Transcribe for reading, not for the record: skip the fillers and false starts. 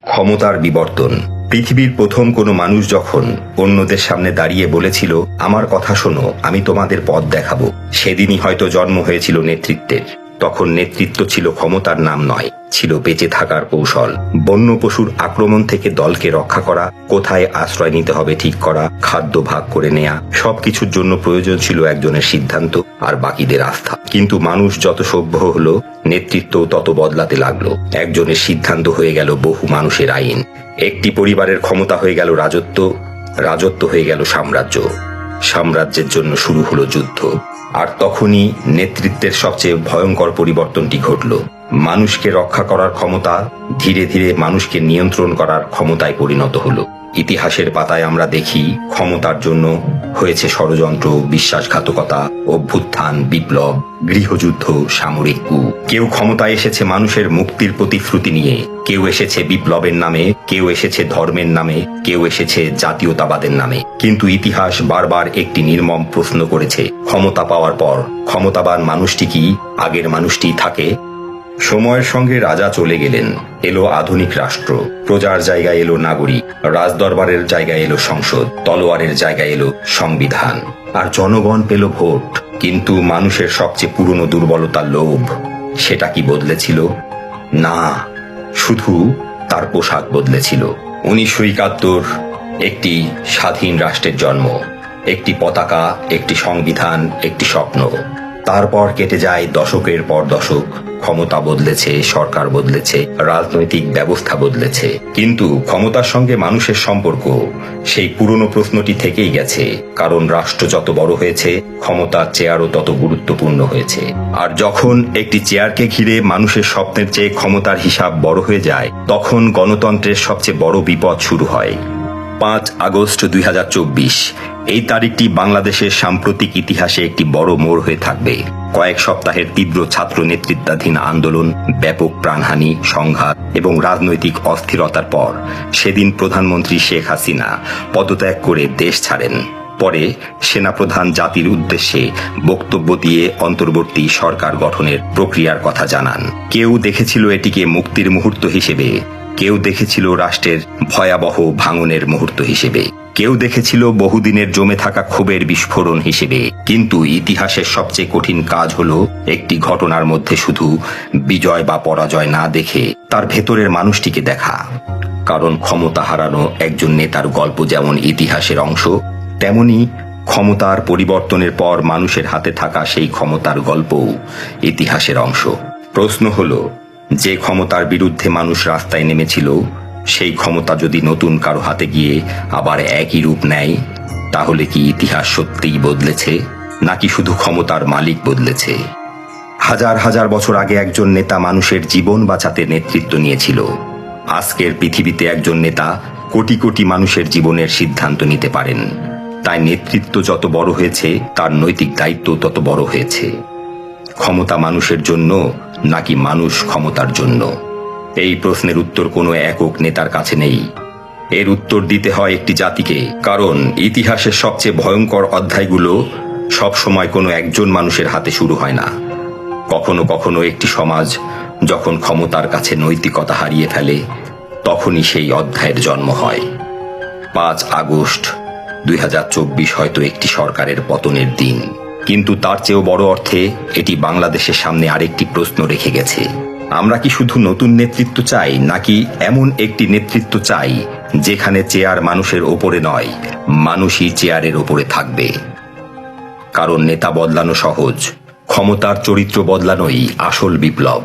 ক্ষমতার বিবর্তন। পৃথিবীর প্রথম কোনো মানুষ যখন অন্যদের সামনে দাঁড়িয়ে বলেছিল, আমার কথা শোনো, আমি তোমাদের পথ দেখাবো, সেদিনই হয়তো জন্ম হয়েছিল নেতৃত্বের। তখন নেতৃত্ব ছিল ক্ষমতার নাম নয়, ছিল বেঁচে থাকার কৌশল। বন্য পশুর আক্রমণ থেকে দলকে রক্ষা করা, কোথায় আশ্রয় নিতে হবে ঠিক করা, খাদ্য ভাগ করে নেয়া, সবকিছুর জন্য প্রয়োজন ছিল একজনের সিদ্ধান্ত আর বাকিদের আস্থা। কিন্তু মানুষ যত সভ্য হলো, নেতৃত্ব তত বদলাতে লাগলো। একজনের সিদ্ধান্ত হয়ে গেল বহু মানুষের আইন। একটি পরিবারের ক্ষমতা হয়ে গেল রাজত্ব, রাজত্ব হয়ে গেল সাম্রাজ্য, সাম্রাজ্যের জন্য শুরু হলো যুদ্ধ। আর তখনই নেতৃত্বের সবচেয়ে ভয়ঙ্কর পরিবর্তনটি ঘটল। মানুষকে রক্ষা করার ক্ষমতা ধীরে ধীরে মানুষকে নিয়ন্ত্রণ করার ক্ষমতায় পরিণত হলো। ইতিহাসের পাতায় আমরা দেখি ক্ষমতার জন্য হয়েছে ষড়যন্ত্র, বিশ্বাসঘাতকতা, অভ্যুত্থান, বিপ্লব, গৃহযুদ্ধ, সামরিক কূ। কেউ ক্ষমতায় এসেছে মানুষের মুক্তির প্রতিশ্রুতি নিয়ে, কেউ এসেছে বিপ্লবের নামে, কেউ এসেছে ধর্মের নামে, কেউ এসেছে জাতীয়তাবাদের নামে। কিন্তু ইতিহাস বারবার একটি নির্মম প্রশ্ন করেছে, ক্ষমতা পাওয়ার পর ক্ষমতাবান মানুষটি কি আগের মানুষটিই থাকে? সময়ের সঙ্গে রাজা চলে গেলেন, এলো আধুনিক রাষ্ট্র, প্রজার জায়গায় এলো নাগরিক, রাজদরবারের জায়গায় এলো সংসদ, তলোয়ারের জায়গায় এলো সংবিধান, আর জনগণ পেল ভোট। কিন্তু মানুষের সবচেয়ে পুরনো দুর্বলতা লোভ, সেটা কি বদলেছিল? না, শুধু তার পোশাক বদলেছিল। 1971 একটি স্বাধীন রাষ্ট্রের জন্ম, একটি পতাকা, একটি সংবিধান, একটি স্বপ্ন। তারপর কেটে যায় দশকের পর দশক। ক্ষমতা বদলেছে, সরকার বদলেছে, রাজনৈতিক ব্যবস্থা বদলেছে, কিন্তু ক্ষমতার সঙ্গে মানুষের সম্পর্ক সেই পুরনো প্রশ্নটি থেকেই গেছে। কারণ রাষ্ট্র যত বড় হয়েছে, ক্ষমতার চেয়ারও তত গুরুত্বপূর্ণ হয়েছে। আর যখন একটি চেয়ারকে ঘিরে মানুষের স্বপ্নের চেয়ে ক্ষমতার হিসাব বড় হয়ে যায়, তখন গণতন্ত্রের সবচেয়ে বড় বিপদ শুরু হয়। 5 আগস্ট 2024 এই তারিখটি বাংলাদেশের সাম্প্রতিক ইতিহাসে একটি বড় মোড় হয়ে থাকবে। কয়েক সপ্তাহের তীব্র ছাত্র নেতৃত্বাধীন আন্দোলন, ব্যাপক প্রাণহানি, সংঘাত এবং রাজনৈতিক অস্থিরতার পর সেদিন প্রধানমন্ত্রী শেখ হাসিনা পদত্যাগ করে দেশ ছাড়েন। পরে সেনাপ্রধান জাতির উদ্দেশ্যে বক্তব্য দিয়ে অন্তর্বর্তী সরকার গঠনের প্রক্রিয়ার কথা জানান। কেউ দেখেছিল এটিকে মুক্তির মুহূর্ত হিসেবে, কেউ দেখেছিল রাষ্ট্রের ভয়াবহ ভাঙনের মুহূর্ত হিসেবে, কেউ দেখেছিল বহুদিনের জমে থাকা ক্ষোভের বিস্ফোরণ হিসেবে। কিন্তু ইতিহাসের সবচেয়ে কঠিন কাজ হলো একটি ঘটনার মধ্যে শুধু বিজয় বা পরাজয় না দেখে তার ভেতরের মানুষটিকে দেখা। কারণ ক্ষমতা হারানো একজন নেতার গল্প যেমন ইতিহাসের অংশ, তেমনি ক্ষমতার পরিবর্তনের পর মানুষের হাতে থাকা সেই ক্ষমতার গল্পও ইতিহাসের অংশ। প্রশ্ন হলো, যে ক্ষমতার বিরুদ্ধে মানুষ রাস্তায় নেমেছিল, সেই ক্ষমতা যদি নতুন কারো হাতে গিয়ে আবার একই রূপ নেয়, তাহলে কি ইতিহাস সত্যিই বদলেছে, নাকি শুধু ক্ষমতার মালিক বদলেছে? হাজার হাজার বছর আগে একজন নেতা মানুষের জীবন বাঁচাতে নেতৃত্ব নিয়েছিল। আজকের পৃথিবীতে একজন নেতা কোটি কোটি মানুষের জীবনের সিদ্ধান্ত নিতে পারেন। তাই নেতৃত্ব যত বড় হয়েছে, তার নৈতিক দায়িত্ব তত বড় হয়েছে। ক্ষমতা মানুষের জন্য নাকি মানুষ ক্ষমতার জন্য? এই প্রশ্নের উত্তর কোনো একক নেতার কাছে নেই। এর উত্তর দিতে হয় একটি জাতিকে। কারণ ইতিহাসের সবচেয়ে ভয়ঙ্কর অধ্যায়গুলো সবসময় কোনো একজন মানুষের হাতে শুরু হয় না। কখনো কখনো একটি সমাজ যখন ক্ষমতার কাছে নৈতিকতা হারিয়ে ফেলে, তখনই সেই অধ্যায়ের জন্ম হয়। 5 আগস্ট 2024 হয়তো একটি সরকারের পতনের দিন, কিন্তু তার চেয়েও বড় অর্থে এটি বাংলাদেশের সামনে আরেকটি প্রশ্ন রেখে গেছে। আমরা কি শুধু নতুন নেতৃত্ব চাই, নাকি এমন একটি নেতৃত্ব চাই যেখানে চেয়ার মানুষের ওপরে নয়, মানুষই চেয়ারের ওপরে থাকবে? কারণ নেতা বদলানো সহজ, ক্ষমতার চরিত্র বদলানোই আসল বিপ্লব।